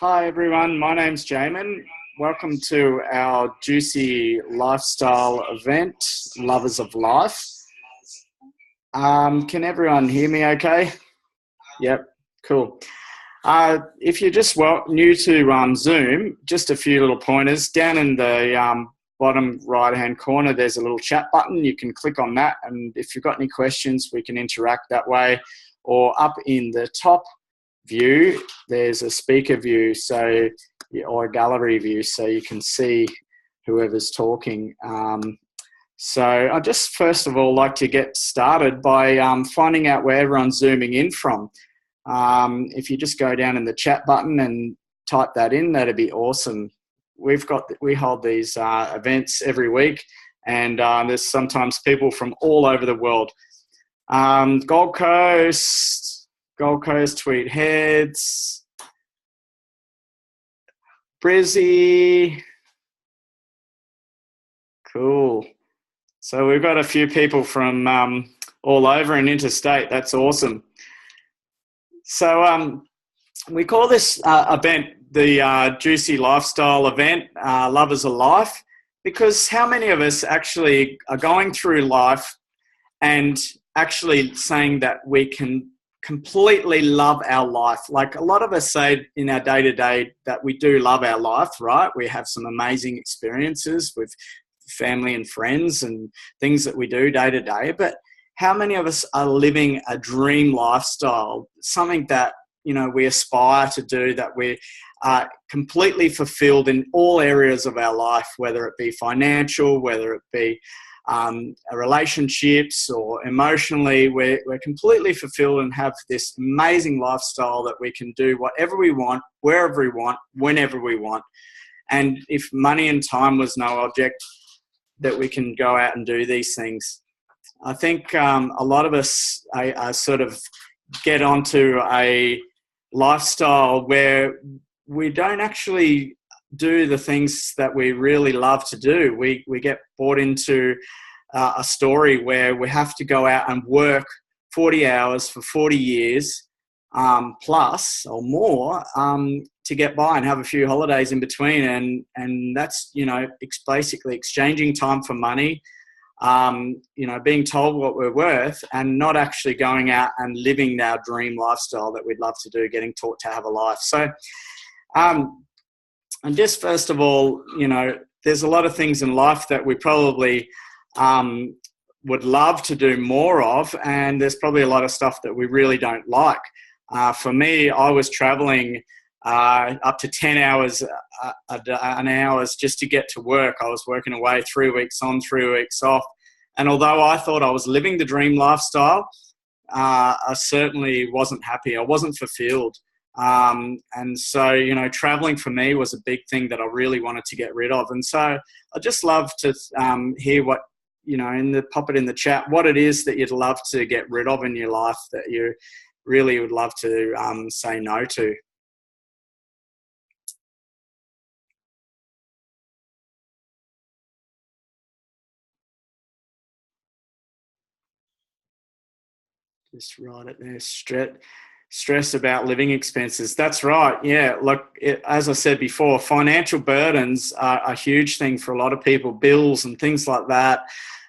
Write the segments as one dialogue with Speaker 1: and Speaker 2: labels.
Speaker 1: Hi everyone, my name's Jamin. Welcome to our juicy lifestyle event, Lovers of Life. Can everyone hear me okay? Yep, cool. If you're just new to Zoom, just a few little pointers. Down in the bottom right-hand corner, there's a little chat button. You can click on that, and if you've got any questions, we can interact that way. Or up in the top view, there's a speaker view, or a gallery view, so you can see whoever's talking. So I just first of all like to get started by finding out where everyone's zooming in from. If you just go down in the chat button and type that in, that'd be awesome. We hold these events every week, and there's sometimes people from all over the world. Gold Coast, Tweed Heads, Brizzy. Cool. So we've got a few people from all over and interstate. That's awesome. So we call this event the Juicy Lifestyle event, Lovers of Life, because how many of us actually are going through life and actually saying that we can completely love our life? Like, a lot of us say in our day-to-day that we do love our life, right? We have some amazing experiences with family and friends and things that we do day-to-day, but how many of us are living a dream lifestyle, something that, we aspire to do, that we are completely fulfilled in all areas of our life, whether it be financial, whether it be relationships, or emotionally, we're completely fulfilled and have this amazing lifestyle that we can do whatever we want, wherever we want, whenever we want. And if money and time was no object, that we can go out and do these things. I think a lot of us are sort of get onto a lifestyle where we don't actually do the things that we really love to do. We get bought into a story where we have to go out and work 40 hours for 40 years plus or more to get by and have a few holidays in between. And that's, basically exchanging time for money, being told what we're worth and not actually going out and living our dream lifestyle that we'd love to do, getting taught to have a life. So, and just first of all, there's a lot of things in life that we probably would love to do more of, and there's probably a lot of stuff that we really don't like. For me, I was traveling up to 10 hours an hour just to get to work. I was working away 3 weeks on, 3 weeks off. And although I thought I was living the dream lifestyle, I certainly wasn't happy. I wasn't fulfilled. And so, traveling for me was a big thing that I really wanted to get rid of. And so I'd just love to hear what, pop it in the chat, what it is that you'd love to get rid of in your life that you really would love to say no to. Just write it there. Stress about living expenses. That's right. Yeah. Look, as I said before, financial burdens are a huge thing for a lot of people, bills and things like that.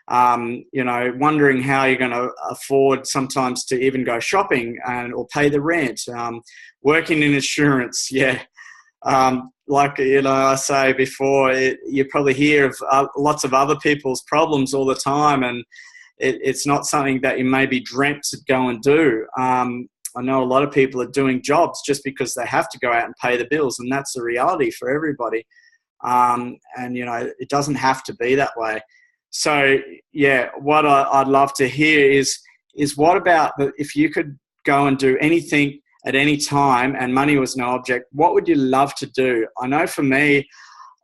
Speaker 1: Wondering how you're going to afford sometimes to even go shopping or pay the rent. Working in insurance. Yeah. I say before, you probably hear of lots of other people's problems all the time, and it's not something that you maybe dreamt to go and do. I know a lot of people are doing jobs just because they have to go out and pay the bills, and that's the reality for everybody. It doesn't have to be that way. So, yeah, what I'd love to hear is what about if you could go and do anything at any time and money was no object, what would you love to do? I know for me,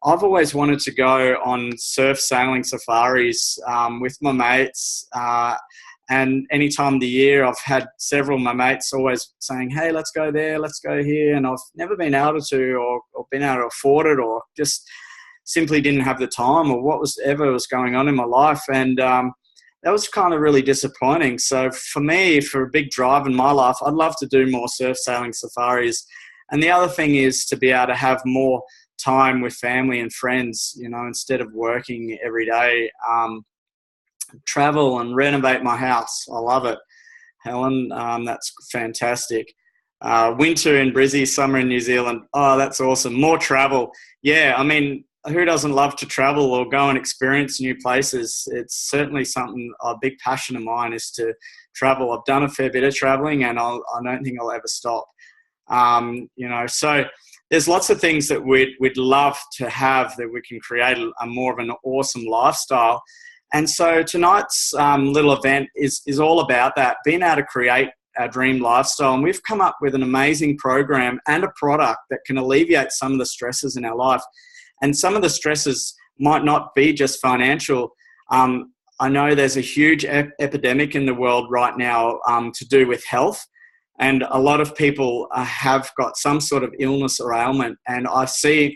Speaker 1: I've always wanted to go on surf sailing safaris with my mates. And any time of the year, I've had several of my mates always saying, hey, let's go there, let's go here. And I've never been able to or been able to afford it, or just simply didn't have the time, or whatever was going on in my life. And that was kind of really disappointing. So for me, for a big drive in my life, I'd love to do more surf sailing safaris And the other thing is to be able to have more time with family and friends, you know, instead of working every day. Travel and renovate my house. I love it, Helen. That's fantastic. Winter in Brizzy, summer in New Zealand. Oh, that's awesome. More travel. Yeah, I mean, who doesn't love to travel or go and experience new places? It's certainly something, a big passion of mine is to travel. I've done a fair bit of traveling, and I don't think I'll ever stop. You know, so there's lots of things that we'd love to have that we can create a more of an awesome lifestyle. And so tonight's little event is all about that, being able to create our dream lifestyle. And we've come up with an amazing program and a product that can alleviate some of the stresses in our life. And some of the stresses might not be just financial. I know there's a huge epidemic in the world right now to do with health. And a lot of people have got some sort of illness or ailment. And I've seen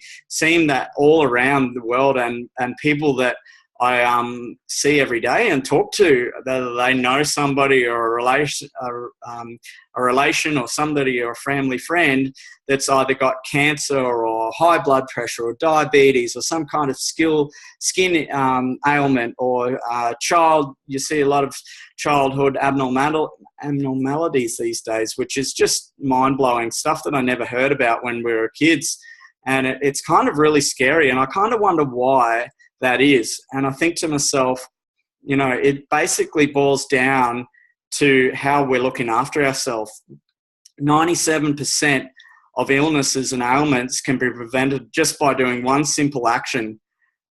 Speaker 1: that all around the world, and people that I see every day and talk to, whether they know somebody or a relation or somebody or a family friend that's either got cancer or high blood pressure or diabetes or some kind of skin ailment, or child. You see a lot of childhood abnormalities these days, which is just mind-blowing stuff that I never heard about when we were kids. And it's kind of really scary, and I kind of wonder why that is. And I think to myself, you know, it basically boils down to how we're looking after ourselves. 97% of illnesses and ailments can be prevented just by doing one simple action: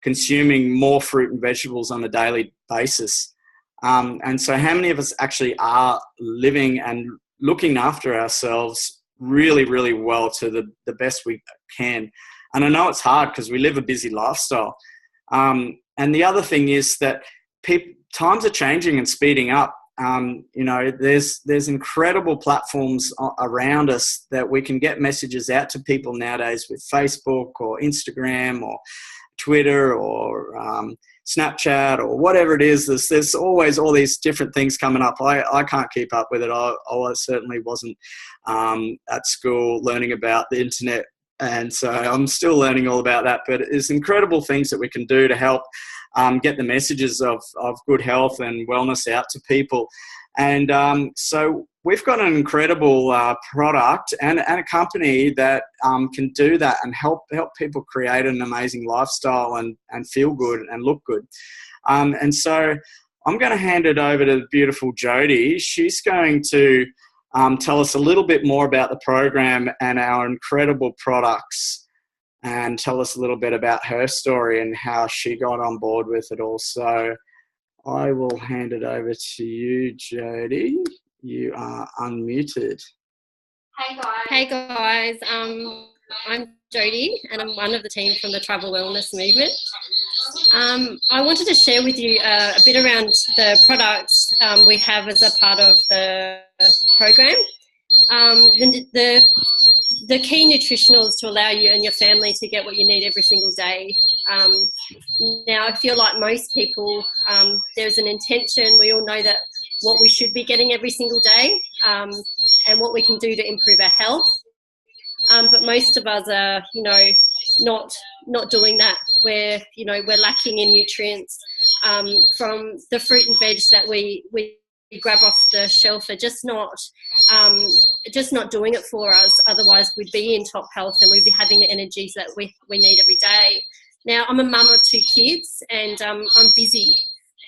Speaker 1: consuming more fruit and vegetables on a daily basis. And so how many of us actually are living and looking after ourselves really, really well to the best we can? And I know it's hard because we live a busy lifestyle. And the other thing is that times are changing and speeding up. You know, there's incredible platforms around us that we can get messages out to people nowadays with Facebook or Instagram or Twitter or Snapchat or whatever it is. There's always all these different things coming up. I can't keep up with it. I certainly wasn't at school learning about the internet. And so I'm still learning all about that. But it's incredible things that we can do to help get the messages of good health and wellness out to people. And so we've got an incredible product and a company that can do that and help people create an amazing lifestyle and feel good and look good. And so I'm going to hand it over to the beautiful Jody. She's going to tell us a little bit more about the program and our incredible products, and tell us a little bit about her story and how she got on board with it all. So I will hand it over to you, Jody. You are unmuted.
Speaker 2: Hey guys. I'm Jody, and I'm one of the team from the Travel Wellness Movement. I wanted to share with you a bit around the products we have as a part of the program. The key nutritionals to allow you and your family to get what you need every single day. Now, I feel like most people, there's an intention. We all know that what we should be getting every single day, and what we can do to improve our health. But most of us are, you know, not doing that. We're lacking in nutrients from the fruit and veg that we grab off the shelf are just not doing it for us. Otherwise, we'd be in top health and we'd be having the energies that we need every day. Now, I'm a mum of 2 kids, and I'm busy.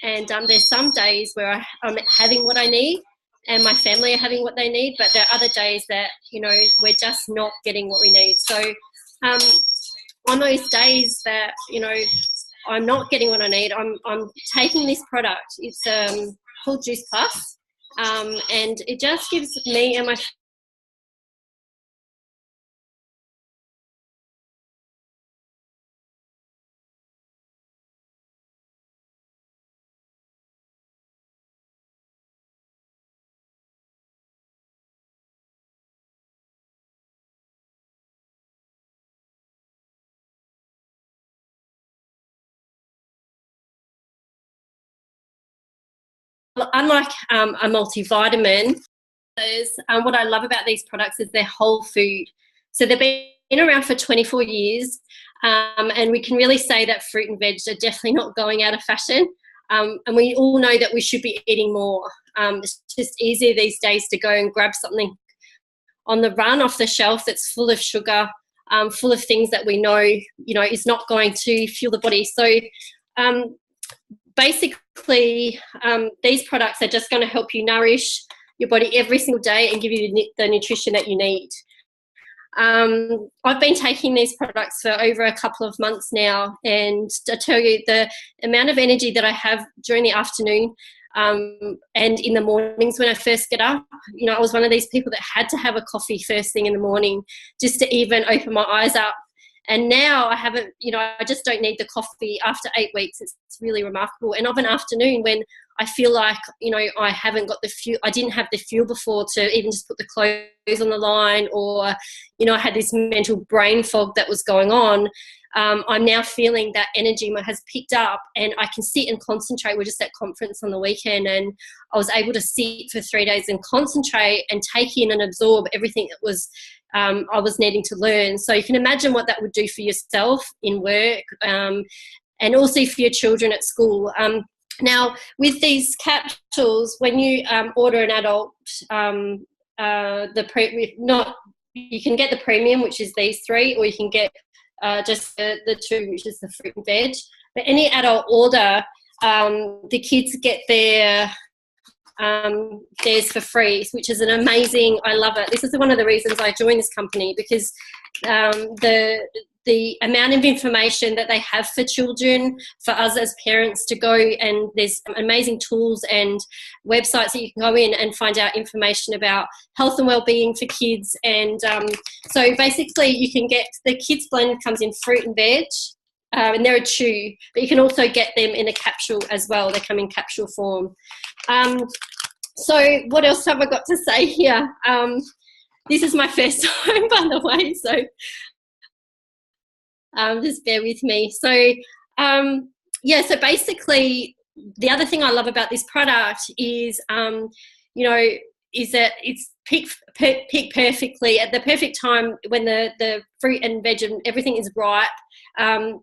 Speaker 2: And there's some days where I'm having what I need, and my family are having what they need, but there are other days that, you know, we're just not getting what we need. So on those days that, you know, I'm not getting what I need, I'm taking this product. It's called Juice Plus, and it just gives me and my unlike a multivitamin, what I love about these products is they're whole food. So they've been around for 24 years, and we can really say that fruit and veg are definitely not going out of fashion. And we all know that we should be eating more. It's just easier these days to go and grab something on the run off the shelf that's full of sugar, full of things that we know, is not going to fuel the body. So basically, these products are just going to help you nourish your body every single day and give you the nutrition that you need. I've been taking these products for over a couple of months now, and I tell you, the amount of energy that I have during the afternoon and in the mornings when I first get up, I was one of these people that had to have a coffee first thing in the morning just to even open my eyes up. And now I haven't, I just don't need the coffee after 8 weeks. It's really remarkable. And of an afternoon when I feel like, I haven't got the fuel, I didn't have the fuel before to even just put the clothes on the line, or, I had this mental brain fog that was going on. I'm now feeling that energy has picked up, and I can sit and concentrate. We're just at conference on the weekend, and I was able to sit for 3 days and concentrate and take in and absorb everything that was I was needing to learn. So you can imagine what that would do for yourself in work, and also for your children at school. Now, with these capsules, when you order an adult, you can get the premium, which is these 3, or you can get just the 2, which is the fruit and veg. But any adult order, the kids get theirs for free, which is an amazing, I love it. This is one of the reasons I joined this company, because the amount of information that they have for children, for us as parents to go, and there's amazing tools and websites that you can go in and find out information about health and well-being for kids. And so basically you can get the kids blend, comes in fruit and veg, and they're a chew, but you can also get them in a capsule as well. They come in capsule form. So what else have I got to say here? This is my first time, by the way, so just bear with me. So so basically the other thing I love about this product is is that it's picked perfectly at the perfect time when the fruit and veg and everything is ripe.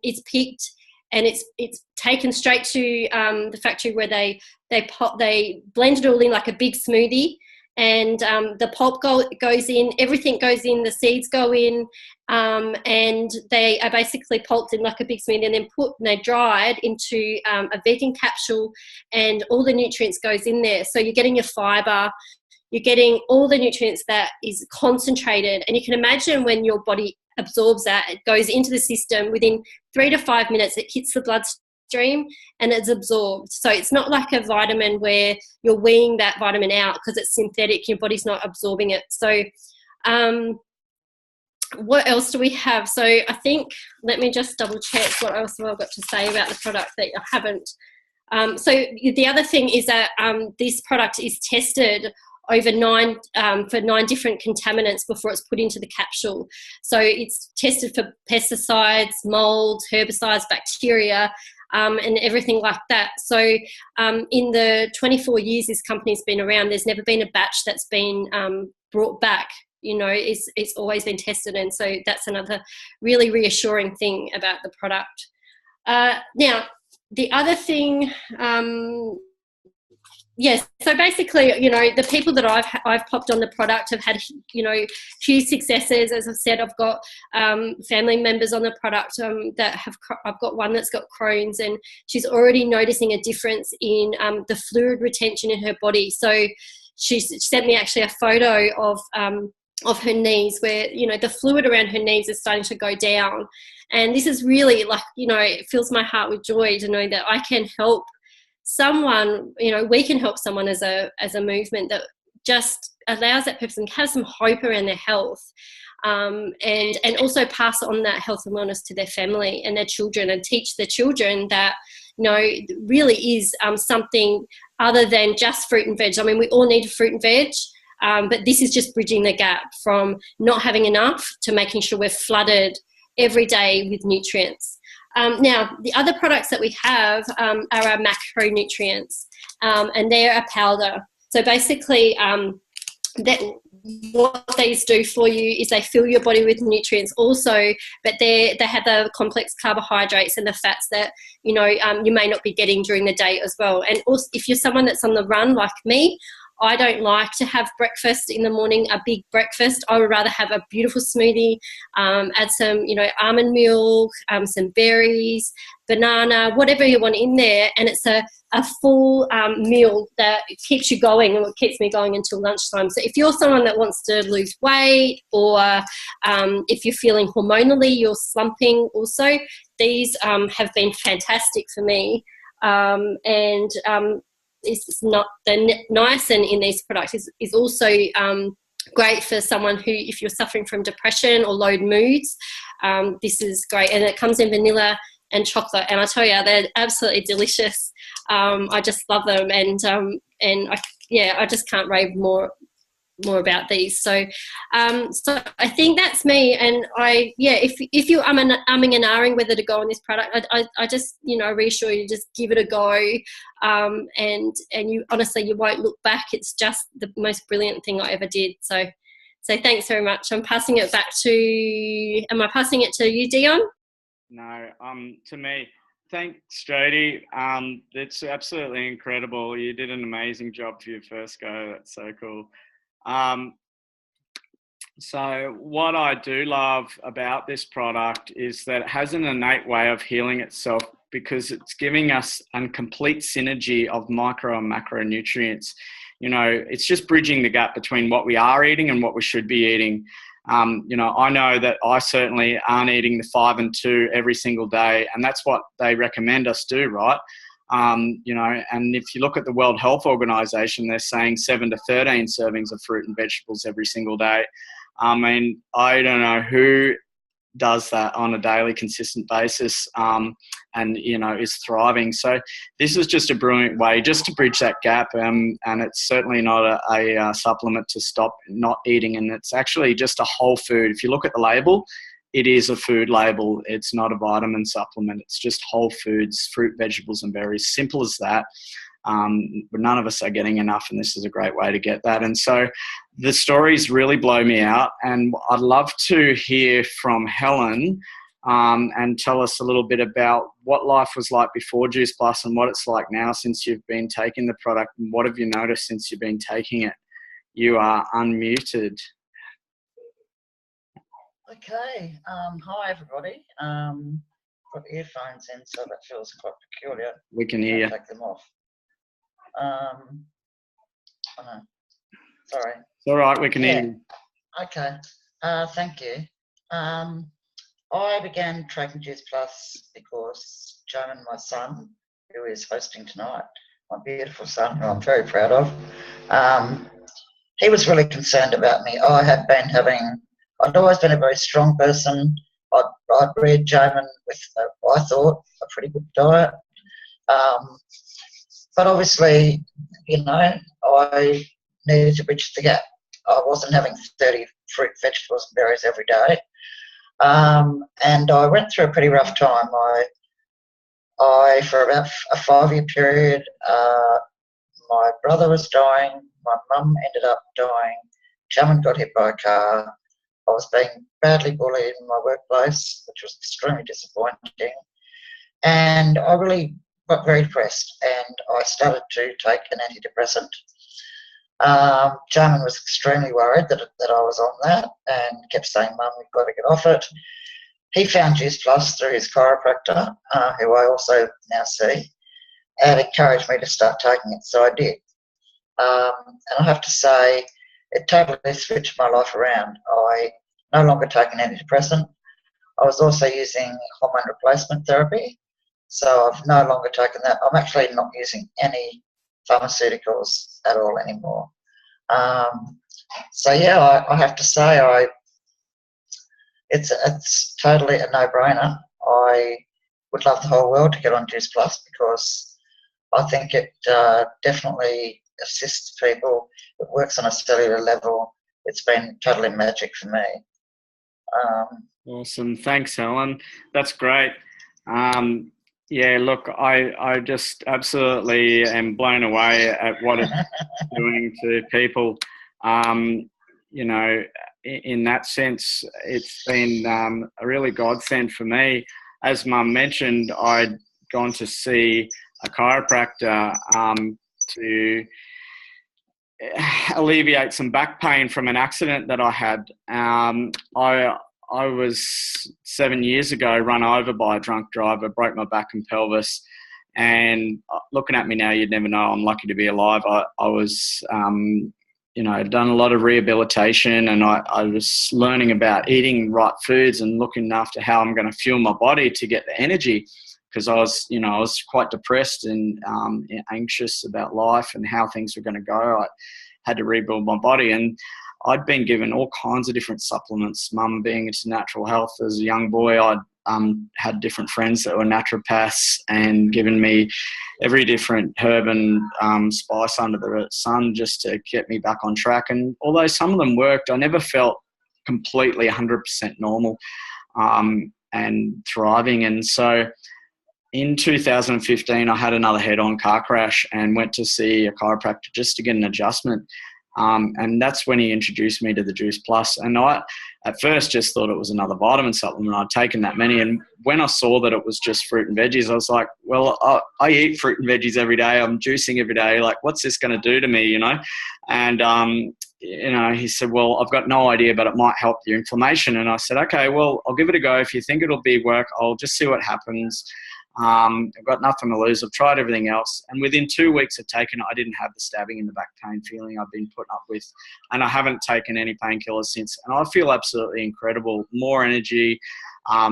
Speaker 2: It's picked and it's taken straight to the factory where they blend it all in like a big smoothie, and the pulp goes in, everything goes in, the seeds go in, and they are basically pulped in like a big smoothie, and then they're dried into a vegan capsule, and all the nutrients goes in there. So you're getting your fibre, you're getting all the nutrients that is concentrated, and you can imagine when your body absorbs that, it goes into the system within 3 to 5 minutes, it hits the bloodstream and it's absorbed. So it's not like a vitamin where you're weeing that vitamin out because it's synthetic, your body's not absorbing it. So what else do we have? So I think, let me just double check what else I've got to say about the product that I haven't. So the other thing is that this product is tested over for 9 different contaminants before it's put into the capsule. So it's tested for pesticides, molds, herbicides, bacteria, and everything like that. So in the 24 years this company's been around, there's never been a batch that's been brought back. It's always been tested, and so that's another really reassuring thing about the product. Now, the other thing, yes, so basically, the people that I've popped on the product have had, huge successes. As I've said, I've got family members on the product I've got one that's got Crohn's, and she's already noticing a difference in the fluid retention in her body. So she sent me actually a photo of her knees, where the fluid around her knees is starting to go down, and this is really it fills my heart with joy to know that I can help someone. We can help someone as a movement that just allows that person to have some hope around their health, and also pass on that health and wellness to their family and their children, and teach the children that really is something other than just fruit and veg. I mean, we all need fruit and veg. But this is just bridging the gap from not having enough to making sure we're flooded every day with nutrients. Now, the other products that we have are our macronutrients, and they're a powder. So basically, what these do for you is they fill your body with nutrients also, but they have the complex carbohydrates and the fats that, you know, you may not be getting during the day as well. And also, if you're someone that's on the run like me, I don't like to have breakfast in the morning, a big breakfast. I would rather have a beautiful smoothie, add some, you know, almond milk, some berries, banana, whatever you want in there. And it's a full meal that keeps you going, and it keeps me going until lunchtime. So if you're someone that wants to lose weight, or if you're feeling hormonally, you're slumping also, these have been fantastic for me. It's not the niacin in these products is also great for someone who, if you're suffering from depression or low moods, this is great. And it comes in vanilla and chocolate, and I tell you, they're absolutely delicious. I just love them, and I just can't rave more about these. So I think that's me. And if you're umming and ahhing whether to go on this product, I just, you know, reassure you, just give it a go, and you honestly, you won't look back. It's just the most brilliant thing I ever did. So thanks very much. I'm passing it back to, am I passing it to you, Dion?
Speaker 1: No, to me. Thanks, Jodie. It's absolutely incredible. You did an amazing job for your first go. That's so cool. So what I do love about this product is that it has an innate way of healing itself, because it's giving us a complete synergy of micro and macronutrients. You know, it's just bridging the gap between what we are eating and what we should be eating. You know, I know that I certainly aren't eating the 5 and 2 every single day, and that's what they recommend us do, right? You know, and if you look at the World Health Organization, they're saying 7 to 13 servings of fruit and vegetables every single day. I mean, I don't know who does that on a daily consistent basis, and, you know, is thriving. So this is just a brilliant way just to bridge that gap, and it's certainly not a supplement to stop not eating, and it's actually just a whole food. If you look at the label, it is a food label. It's not a vitamin supplement. It's just whole foods, fruit, vegetables, and berries. Simple as that. But none of us are getting enough, and this is a great way to get that. And so the stories really blow me out, and I'd love to hear from Helen, and tell us a little bit about what life was like before Juice Plus and what it's like now since you've been taking the product, and what have you noticed since you've been taking it? You are unmuted.
Speaker 3: Okay. Hi, everybody. Got earphones in, so that feels quite peculiar.
Speaker 1: We can hear you.
Speaker 3: Take them off. Oh no. Sorry.
Speaker 1: It's all right. We can hear you.
Speaker 3: Okay. Thank you. I began taking Juice Plus because Joan, my son, who is hosting tonight, my beautiful son, who I'm very proud of, he was really concerned about me. I'd always been a very strong person. I'd reared Jamin with, I thought, a pretty good diet. But obviously, you know, I needed to bridge the gap. I wasn't having 30 fruit, vegetables, and berries every day. And I went through a pretty rough time. I for about a 5-year period, my brother was dying, my mum ended up dying, Jamin got hit by a car. I was being badly bullied in my workplace, which was extremely disappointing. And I really got very depressed, and I started to take an antidepressant. Jamin was extremely worried that I was on that and kept saying, "Mum, we've got to get off it." He found Juice Plus through his chiropractor, who I also now see, and encouraged me to start taking it, so I did. And I have to say, it totally switched my life around. I no longer take an antidepressant. I was also using hormone replacement therapy, so I've no longer taken that. I'm actually not using any pharmaceuticals at all anymore. So yeah, I have to say, it's totally a no-brainer. I would love the whole world to get on Juice Plus because I think it definitely assists people. It works on a cellular level. It's been totally magic for me.
Speaker 1: Awesome. Thanks, Helen. That's great. Yeah, look, I just absolutely am blown away at what it's doing to people. you know, in that sense, it's been a really godsend for me. As Mum mentioned, I'd gone to see a chiropractor to alleviate some back pain from an accident that I had. I was 7 years ago run over by a drunk driver, broke my back and pelvis. And looking at me now, you'd never know. I'm lucky to be alive. I was, you know, done a lot of rehabilitation, and I was learning about eating right foods and looking after how I'm going to fuel my body to get the energy, because I was quite depressed and anxious about life and how things were going to go. I had to rebuild my body, and I'd been given all kinds of different supplements. Mum being into natural health as a young boy, I'd had different friends that were naturopaths and given me every different herb and spice under the sun just to get me back on track. And although some of them worked, I never felt completely 100% normal and thriving. And so in 2015, I had another head-on car crash and went to see a chiropractor just to get an adjustment. And that's when he introduced me to the Juice Plus. And I, at first, just thought it was another vitamin supplement. I'd taken that many. And when I saw that it was just fruit and veggies, I was like, well, I eat fruit and veggies every day. I'm juicing every day. Like, what's this going to do to me, you know? And, you know, he said, well, I've got no idea, but it might help your inflammation. And I said, okay, well, I'll give it a go. If you think it'll be work, I'll just see what happens. I've got nothing to lose. I've tried everything else. And within 2 weeks of taking it, I didn't have the stabbing in the back pain feeling I've been putting up with. And I haven't taken any painkillers since. And I feel absolutely incredible. More energy,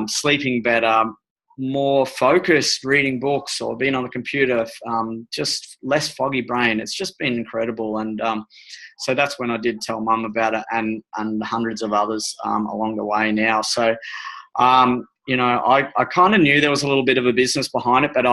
Speaker 1: sleeping better, more focused, reading books or being on the computer, just less foggy brain. It's just been incredible. And so that's when I did tell Mum about it, and hundreds of others along the way now. So, you know, I kind of knew there was a little bit of a business behind it, but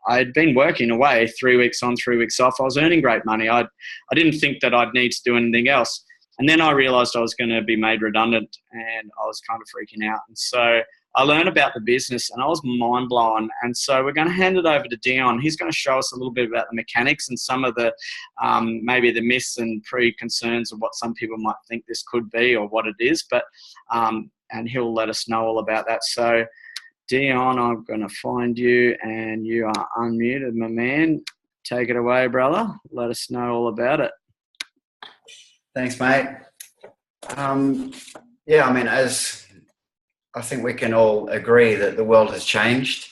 Speaker 1: I'd been working away 3 weeks on, 3 weeks off. I was earning great money. I didn't think that I'd need to do anything else. And then I realised I was going to be made redundant, and I was kind of freaking out. And so I learned about the business, and I was mind blown. And so we're going to hand it over to Dion. He's going to show us a little bit about the mechanics and some of the maybe the myths and preconcerns of what some people might think this could be or what it is. But and he'll let us know all about that. So, Dion, I'm going to find you, and you are unmuted, my man. Take it away, brother. Let us know all about it.
Speaker 4: Thanks, mate. Yeah, I mean, as I think we can all agree that the world has changed,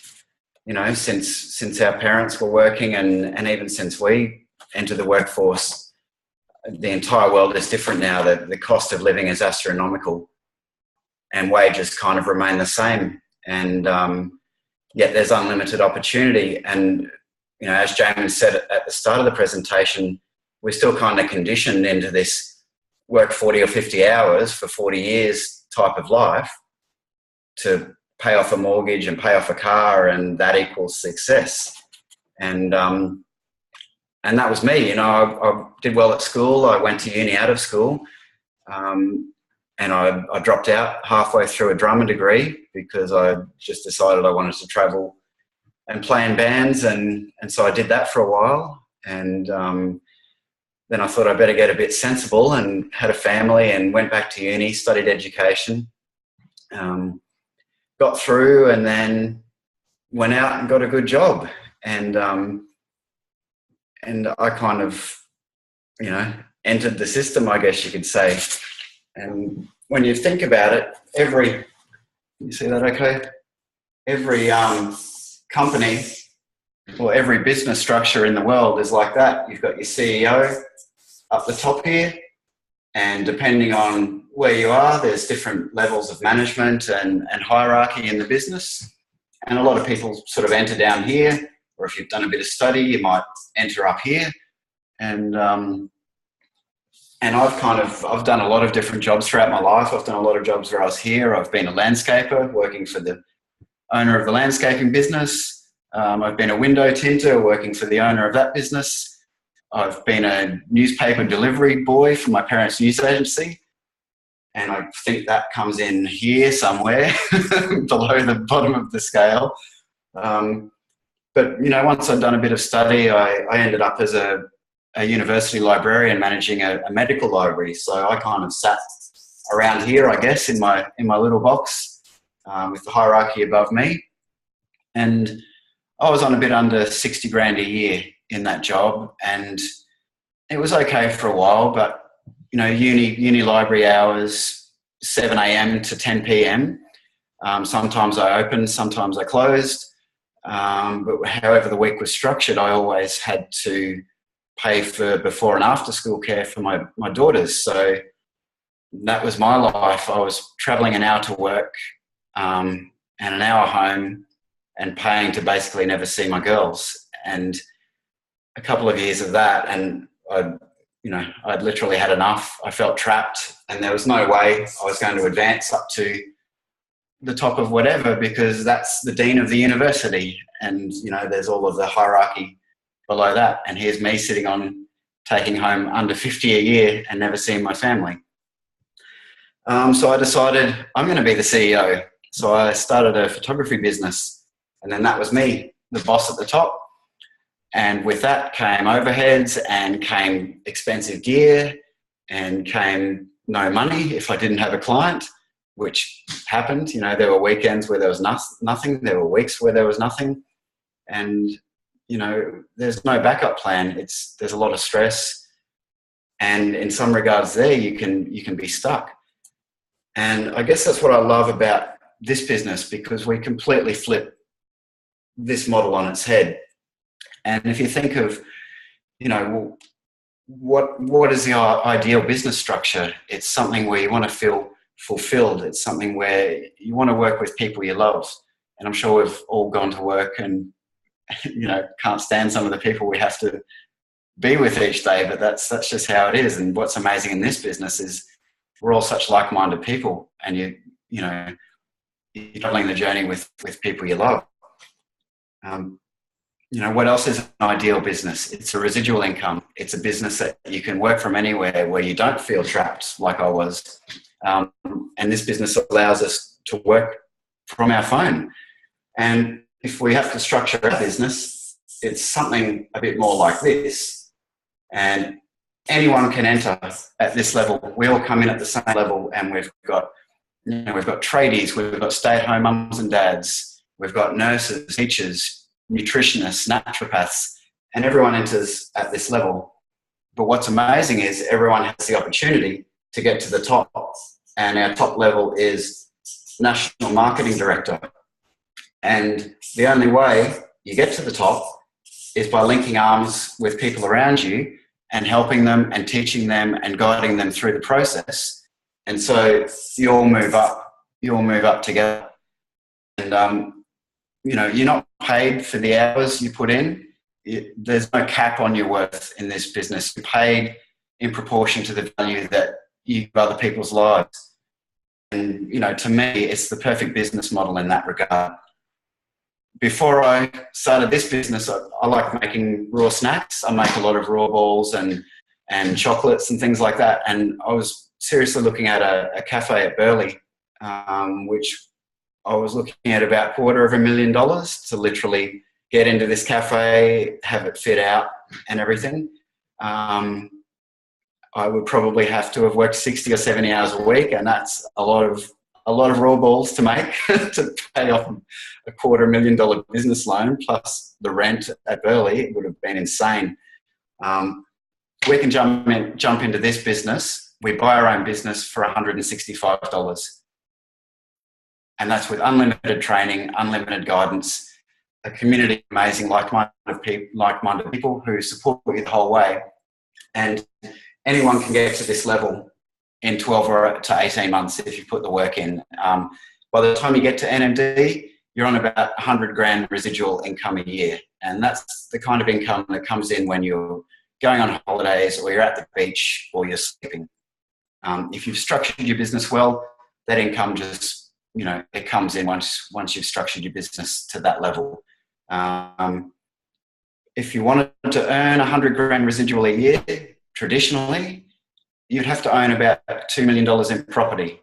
Speaker 4: you know, since our parents were working, and even since we entered the workforce. The entire world is different now. The cost of living is astronomical, and wages kind of remain the same. And yet there's unlimited opportunity. And, you know, as Jamin said at the start of the presentation, we're still kind of conditioned into this work 40 or 50 hours for 40 years type of life to pay off a mortgage and pay off a car, and that equals success. And that was me. You know, I did well at school. I went to uni out of school. And I dropped out halfway through a drama degree because I just decided I wanted to travel and play in bands. And so I did that for a while. And then I thought I better get a bit sensible, and had a family and went back to uni, studied education, got through, and then went out and got a good job. And I kind of, you know, entered the system, I guess you could say. And when you think about it, you see that okay? Every company or every business structure in the world is like that. You've got your CEO up the top here, and depending on where you are, there's different levels of management and hierarchy in the business. And a lot of people sort of enter down here, or if you've done a bit of study, you might enter up here. And I've done a lot of different jobs throughout my life. I've done a lot of jobs where I was here. I've been a landscaper, working for the owner of the landscaping business. I've been a window tinter, working for the owner of that business. I've been a newspaper delivery boy for my parents' news agency. And I think that comes in here somewhere below the bottom of the scale. But, you know, once I'd done a bit of study, I ended up as a a university librarian managing a medical library. So I kind of sat around here, I guess, in my little box with the hierarchy above me. And I was on a bit under 60 grand a year in that job, and it was okay for a while, but you know, uni library hours, 7 a.m. to 10 p.m. Sometimes I opened, sometimes I closed. But however the week was structured, I always had to pay for before and after school care for my daughters. So that was my life. I was travelling an hour to work and an hour home and paying to basically never see my girls. And a couple of years of that, and I'd literally had enough. I felt trapped, and there was no way I was going to advance up to the top of whatever, because that's the dean of the university, and you know, there's all of the hierarchy below that, and here's me sitting on taking home under 50 a year and never seeing my family. So I decided I'm going to be the CEO. So I started a photography business, and then that was me, the boss at the top. And with that came overheads and came expensive gear and came no money if I didn't have a client, which happened. You know, there were weekends where there was nothing. There were weeks where there was nothing. And, you know, there's no backup plan. There's a lot of stress. And in some regards there, you can be stuck. And I guess that's what I love about this business, because we completely flip this model on its head. And if you think of, you know, what is the ideal business structure? It's something where you want to feel fulfilled. It's something where you want to work with people you love. And I'm sure we've all gone to work and, you know, can't stand some of the people we have to be with each day, but that's just how it is. And what's amazing in this business is we're all such like-minded people, and you're traveling the journey with people you love. You know, what else is an ideal business? It's a residual income. It's a business that you can work from anywhere, where you don't feel trapped like I was. And this business allows us to work from our phone. And if we have to structure our business, it's something a bit more like this. And anyone can enter at this level. We all come in at the same level, and we've got tradies, we've got stay-at-home mums and dads, we've got nurses, teachers, nutritionists, naturopaths, and everyone enters at this level. But what's amazing is everyone has the opportunity to get to the top, and our top level is National Marketing Director. And the only way you get to the top is by linking arms with people around you and helping them and teaching them and guiding them through the process. And so you all move up together. And you're not paid for the hours you put in. There's no cap on your worth in this business. You're paid in proportion to the value that you give other people's lives. And, you know, to me, it's the perfect business model in that regard. Before I started this business, I like making raw snacks. I make a lot of raw balls and chocolates and things like that. And I was seriously looking at a cafe at Burleigh, which I was looking at about $250,000 to literally get into this cafe, have it fit out and everything. I would probably have to have worked 60 or 70 hours a week, and that's a lot of raw balls to make to pay off a $250,000 business loan plus the rent at Burleigh. It would have been insane. We can jump into this business. We buy our own business for $165. And that's with unlimited training, unlimited guidance, a community of amazing like-minded people who support you the whole way. And anyone can get to this level in 12 or to 18 months if you put the work in. By the time you get to NMD, you're on about 100 grand residual income a year. And that's the kind of income that comes in when you're going on holidays, or you're at the beach, or you're sleeping. If you've structured your business well, that income just, it comes in once you've structured your business to that level. If you wanted to earn 100 grand residual a year, traditionally, you'd have to own about $2 million in property.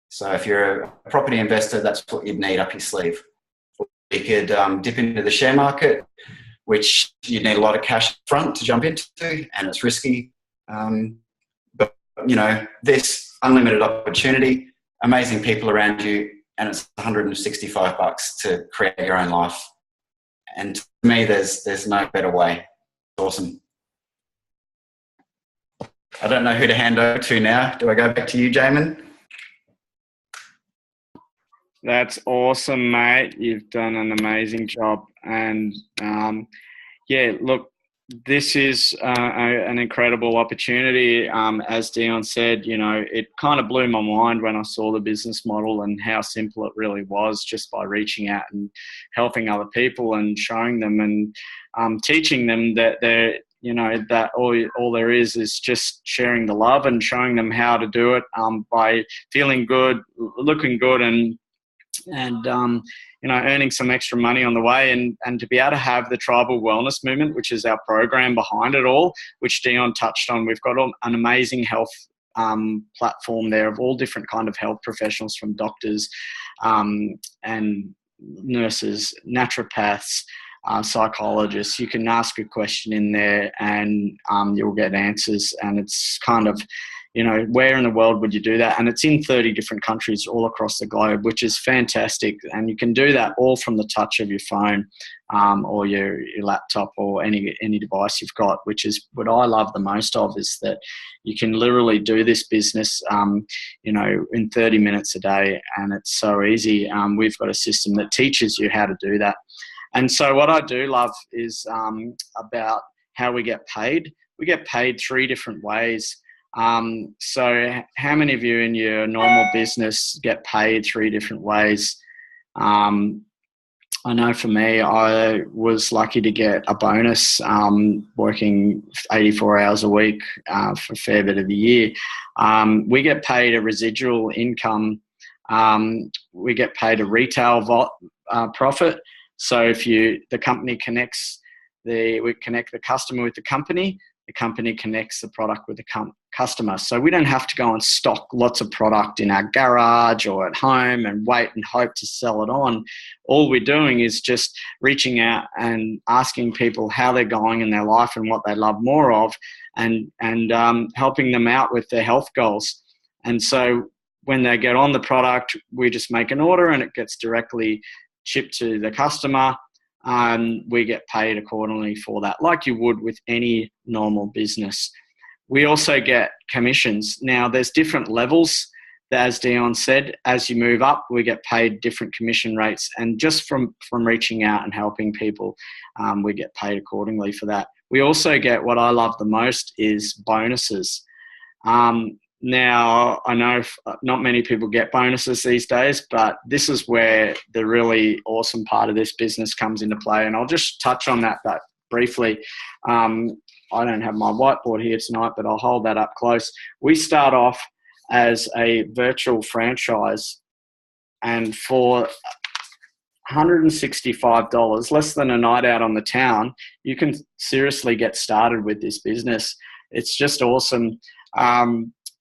Speaker 4: So if you're a property investor, that's what you'd need up your sleeve. You could dip into the share market, which you need a lot of cash up front to jump into, and it's risky. But, you know, this unlimited opportunity, amazing people around you, and it's $165 to create your own life. And to me, there's no better way. It's awesome. I don't know who to hand over to now. Do I go back to you, Jamin?
Speaker 1: That's awesome, mate. You've done an amazing job. And yeah, look, this is an incredible opportunity. As Dion said, you know, it kind of blew my mind when I saw the business model and how simple it really was, just by reaching out and helping other people and showing them and teaching them that they're, you know, that all there is just sharing the love and showing them how to do it by feeling good, looking good, and you know, earning some extra money on the way, and to be able to have the tribal wellness movement, which is our program behind it all, which Dion touched on. We've got an amazing health platform there of all different kind of health professionals, from doctors and nurses, naturopaths, psychologists. You can ask a question in there and you'll get answers, and it's kind of, you know, where in the world would you do that? And it's in 30 different countries all across the globe, which is fantastic. And you can do that all from the touch of your phone or your laptop or any device you've got, which is what I love the most of, is that you can literally do this business, you know, in 30 minutes a day. And it's so easy. We've got a system that teaches you how to do that. And so what I do love is about how we get paid. We get paid 3 different ways. So how many of you in your normal business get paid 3 different ways? I know for me, I was lucky to get a bonus working 84 hours a week for a fair bit of the year. We get paid a residual income. We get paid a retail profit. So if the company connects we connect the customer with the company connects the product with the customer. So we don't have to go and stock lots of product in our garage or at home and wait and hope to sell it on. All we're doing is just reaching out and asking people how they're going in their life and what they love more of, and helping them out with their health goals. And so when they get on the product, we just make an order and it gets directly shipped to the customer. We get paid accordingly for that, like you would with any normal business. We also get commissions. Now, there's different levels, as Dion said. As you move up, we get paid different commission rates. And just from reaching out and helping people, we get paid accordingly for that. We also get, what I love the most, is bonuses. Now, I know not many people get bonuses these days, but this is where the really awesome part of this business comes into play. And I'll just touch on that briefly. I don't have my whiteboard here tonight, but I'll hold that up close. We start off as a virtual franchise, and for $165, less than a night out on the town, you can seriously get started with this business. It's just awesome.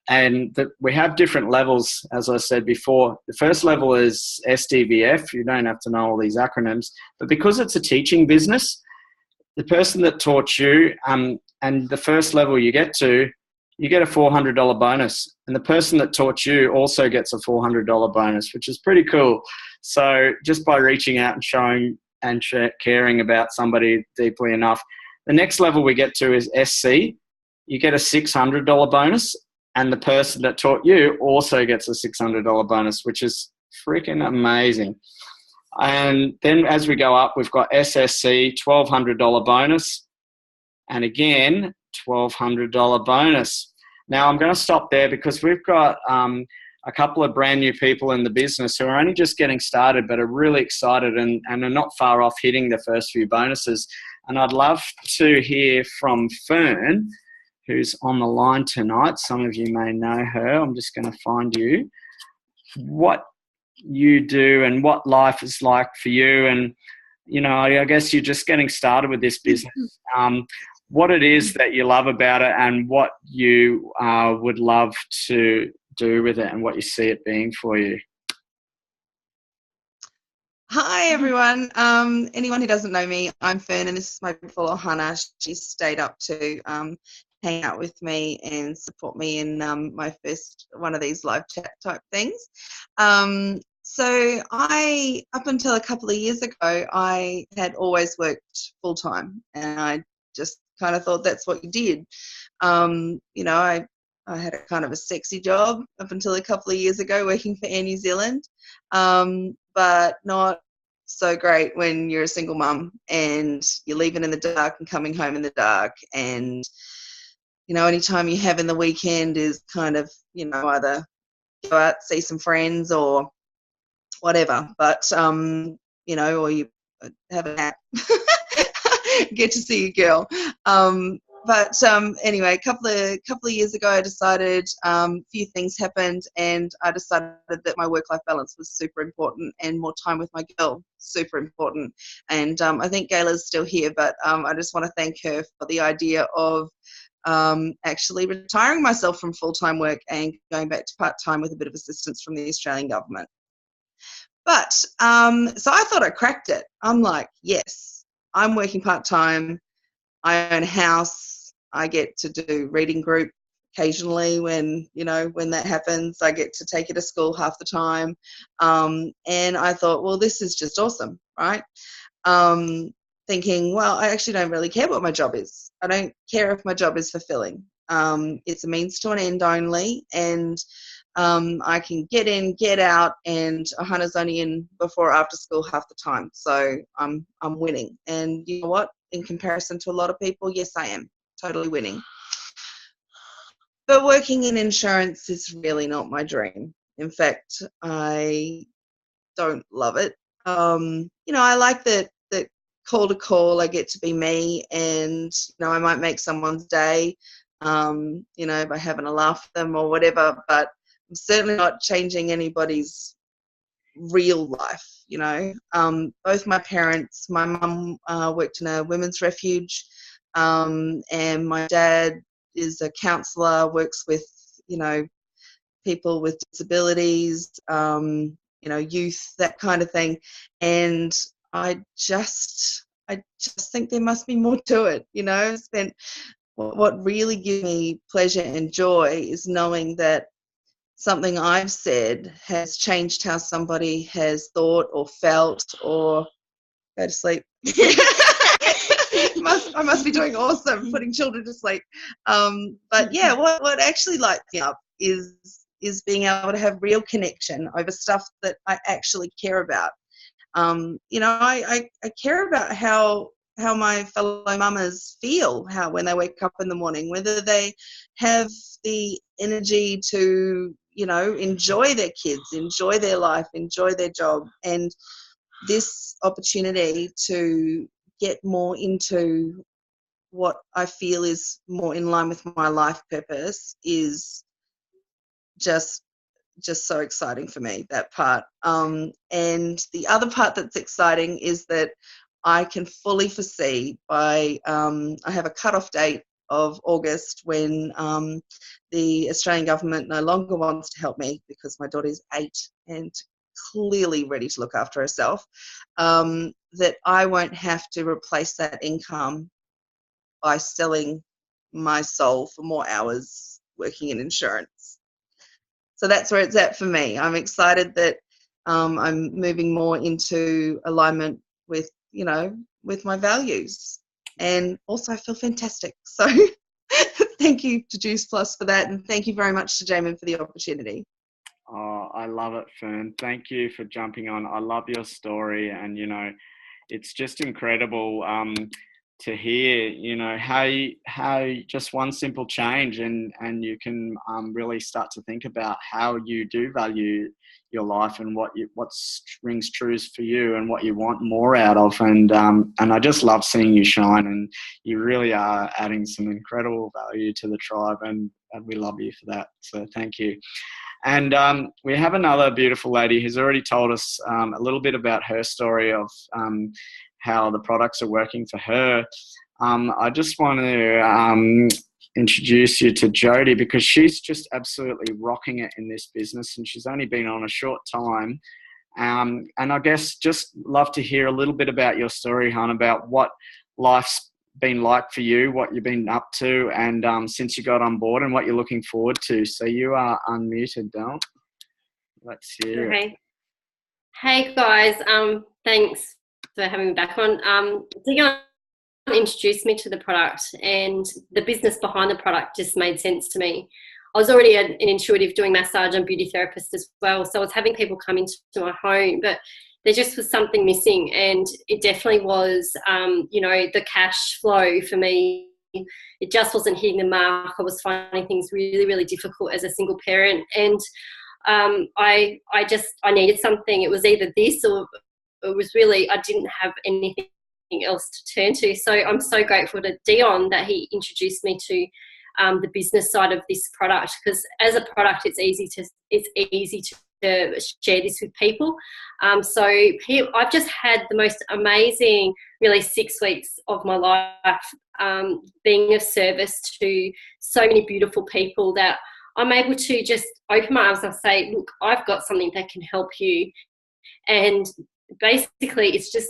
Speaker 1: And we have different levels, as I said before. The first level is SDVF. You don't have to know all these acronyms. But because it's a teaching business, the person that taught you, and the first level you get to, you get a $400 bonus. And the person that taught you also gets a $400 bonus, which is pretty cool. So just by reaching out and showing and caring about somebody deeply enough. The next level we get to is SC. You get a $600 bonus. And the person that taught you also gets a $600 bonus, which is freaking amazing. And then as we go up, we've got SSC, $1,200 bonus. And again, $1,200 bonus. Now, I'm going to stop there because we've got a couple of brand new people in the business who are only just getting started but are really excited and are not far off hitting the first few bonuses. And I'd love to hear from Fern, who's on the line tonight. Some of you may know her. I'm just going to find you. What you do and what life is like for you. And, you know, I guess you're just getting started with this business. What it is that you love about it and what you would love to do with it and what you see it being for you.
Speaker 5: Hi everyone. Anyone who doesn't know me, I'm Fern, and this is my beautiful Hannah. She stayed up to hang out with me and support me in my first one of these live chat type things. So up until a couple of years ago, I had always worked full time, and I just kind of thought that's what you did. I had a kind of a sexy job up until a couple of years ago working for Air New Zealand, but not so great when you're a single mum and you're leaving in the dark and coming home in the dark, and any time you have in the weekend is kind of either go out, see some friends or whatever, but or you have a nap, get to see a girl. But anyway, a couple of years ago, I decided a few things happened, and I decided that my work-life balance was super important, and more time with my girl super important. And I think Gayla's still here, but I just want to thank her for the idea of actually retiring myself from full-time work and going back to part-time with a bit of assistance from the Australian government. But so I thought I cracked it. I'm like, yes, I'm working part-time. I own a house. I get to do reading group occasionally when that happens. I get to take her to school half the time. And I thought, well, this is just awesome, right? Thinking, well, I actually don't really care what my job is. I don't care if my job is fulfilling. It's a means to an end only, and I can get in, get out, and Hannah's only in before or after school half the time. So I'm winning. And you know what? In comparison to a lot of people, yes, I am totally winning. But working in insurance is really not my dream. In fact, I don't love it. I like that call to call, I get to be me, and I might make someone's day, by having a laugh with them or whatever, but I'm certainly not changing anybody's real life. Both my parents, my mum worked in a women's refuge, and my dad is a counsellor, works with people with disabilities, youth, that kind of thing. And I just think there must be more to it. What really gives me pleasure and joy is knowing that something I've said has changed how somebody has thought or felt or go to sleep. I must be doing awesome putting children to sleep. But yeah, what actually lights me up is being able to have real connection over stuff that I actually care about. I care about how my fellow mamas feel, when they wake up in the morning, whether they have the energy to, enjoy their kids, enjoy their life, enjoy their job. And this opportunity to get more into what I feel is more in line with my life purpose is just so exciting for me, that part. And the other part that's exciting is that I can fully foresee I have a cut-off date of August when the Australian government no longer wants to help me because my daughter's 8 and clearly ready to look after herself, that I won't have to replace that income by selling my soul for more hours working in insurance. So that's where it's at for me. I'm excited that I'm moving more into alignment with, with my values. And also I feel fantastic. So thank you to Juice Plus for that. And thank you very much to Jamin for the opportunity.
Speaker 1: Oh, I love it, Fern. Thank you for jumping on. I love your story. And, it's just incredible to hear, how just one simple change and you can really start to think about how you do value your life and what rings true for you and what you want more out of. And I just love seeing you shine, and you really are adding some incredible value to the tribe, and we love you for that. So thank you. And we have another beautiful lady who's already told us a little bit about her story of how the products are working for her. I just want to introduce you to Jody, because she's just absolutely rocking it in this business, and she's only been on a short time, And I guess just love to hear a little bit about your story, hon, about what life's been like for you, what you've been up to, and since you got on board, and what you're looking forward to. So you are unmuted, Del. Let's hear it.
Speaker 2: Okay. Hey guys, thanks for having me back on. Dion introduced me to the product, and the business behind the product just made sense to me. I was already an intuitive doing massage and beauty therapist as well, so I was having people come into my home, but there just was something missing, and it definitely was, the cash flow for me. It just wasn't hitting the mark. I was finding things really, really difficult as a single parent, and I needed something. It was either this or it was really, I didn't have anything else to turn to. So I'm so grateful to Dion that he introduced me to the business side of this product, because as a product, it's easy to share this with people. So I've just had the most amazing, really 6 weeks of my life being of service to so many beautiful people that I'm able to just open my arms and say, look, I've got something that can help you. And basically, it's just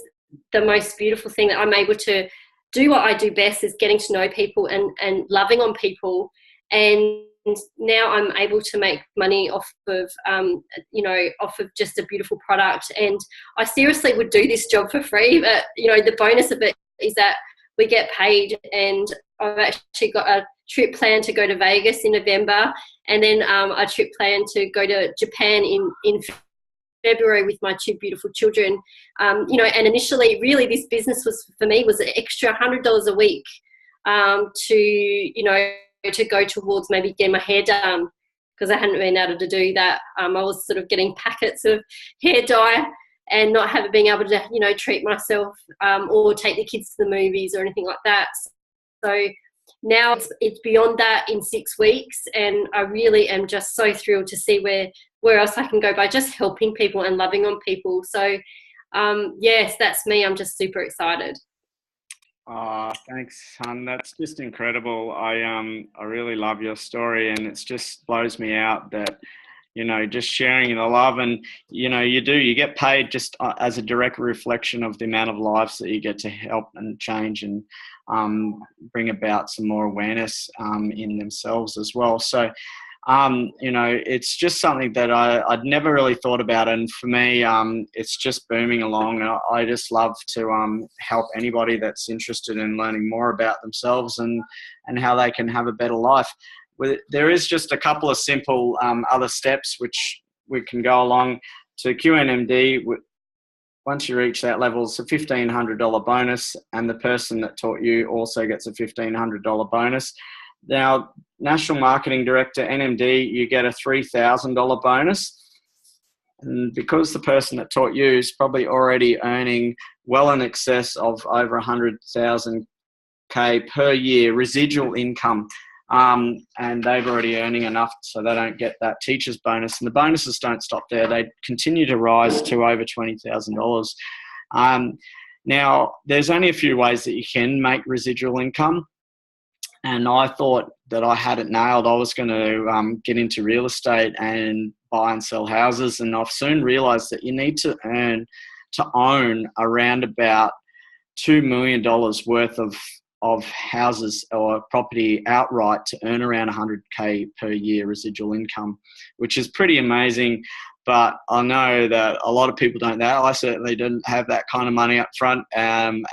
Speaker 2: the most beautiful thing that I'm able to do. What I do best is getting to know people and loving on people. And now I'm able to make money off of just a beautiful product. And I seriously would do this job for free, but the bonus of it is that we get paid, and I've actually got a trip planned to go to Vegas in November, and then a trip planned to go to Japan in February with my 2 beautiful children. And initially, really, this business was for me was an extra $100 a week to go towards maybe getting my hair done, because I hadn't been able to do that. I was sort of getting packets of hair dye and not being able to treat myself or take the kids to the movies or anything like that. So now it's beyond that in 6 weeks, and I really am just so thrilled to see where else I can go by just helping people and loving on people. So yes, that's me. I'm just super excited.
Speaker 1: Thanks, hon. That's just incredible. I really love your story, and it just blows me out that just sharing the love, and you get paid just as a direct reflection of the amount of lives that you get to help and change, and bring about some more awareness in themselves as well. So it's just something that I'd never really thought about, and for me it's just booming along. I just love to help anybody that's interested in learning more about themselves and how they can have a better life. There is just a couple of simple other steps which we can go along to QNMD. Once you reach that level, it's a $1,500 bonus, and the person that taught you also gets a $1,500 bonus. Now, National Marketing Director, NMD, you get a $3,000 bonus. And because the person that taught you is probably already earning well in excess of over 100,000 per year residual income, and they've already earning enough so they don't get that teacher's bonus. And the bonuses don't stop there. They continue to rise to over $20,000. Now, there's only a few ways that you can make residual income. And I thought that I had it nailed. I was going to get into real estate and buy and sell houses. And I've soon realized that you need to own around about $2 million worth of houses or property outright to earn around 100K per year residual income, which is pretty amazing. But I know that a lot of people don't know. I certainly didn't have that kind of money up front, and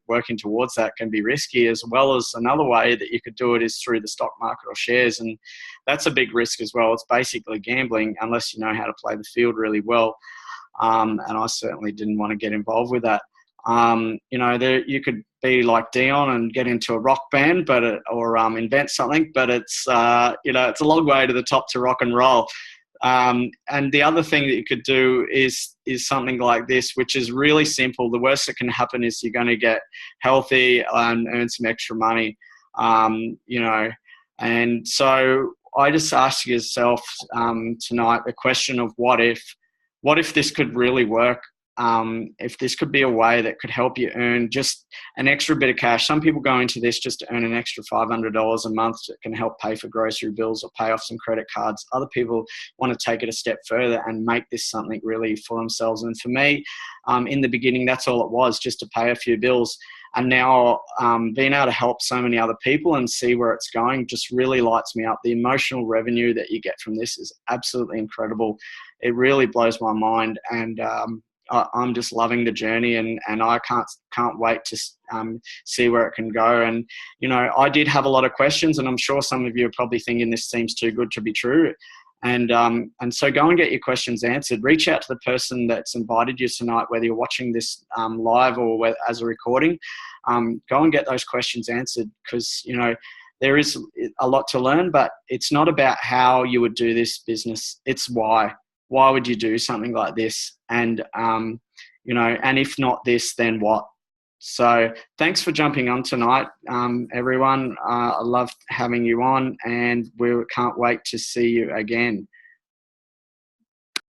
Speaker 1: working towards that can be risky, as well as another way that you could do it is through the stock market or shares, and that's a big risk as well. It's basically gambling unless you know how to play the field really well, and I certainly didn't want to get involved with that. You could be like Dion and get into a rock band, or invent something, but it's it's a long way to the top to rock and roll. And the other thing that you could do is something like this, which is really simple. The worst that can happen is you're going to get healthy and earn some extra money, And so I just ask yourself tonight the question of what if this could really work if this could be a way that could help you earn just an extra bit of cash. Some people go into this just to earn an extra $500 a month that can help pay for grocery bills or pay off some credit cards. Other people want to take it a step further and make this something really for themselves. And for me, in the beginning, that's all it was, just to pay a few bills. And now being able to help so many other people and see where it's going just really lights me up. The emotional revenue that you get from this is absolutely incredible. It really blows my mind. And I'm just loving the journey, and I can't wait to see where it can go. And, you know, I did have a lot of questions, and I'm sure some of you are probably thinking this seems too good to be true. And so go and get your questions answered. Reach out to the person that's invited you tonight, whether you're watching this live or as a recording. Go and get those questions answered, because, you know, there is a lot to learn, but it's not about how you would do this business. It's why. Why would you do something like this? And, you know, and if not this, then what? So thanks for jumping on tonight, everyone. I love having you on, and we can't wait to see you again.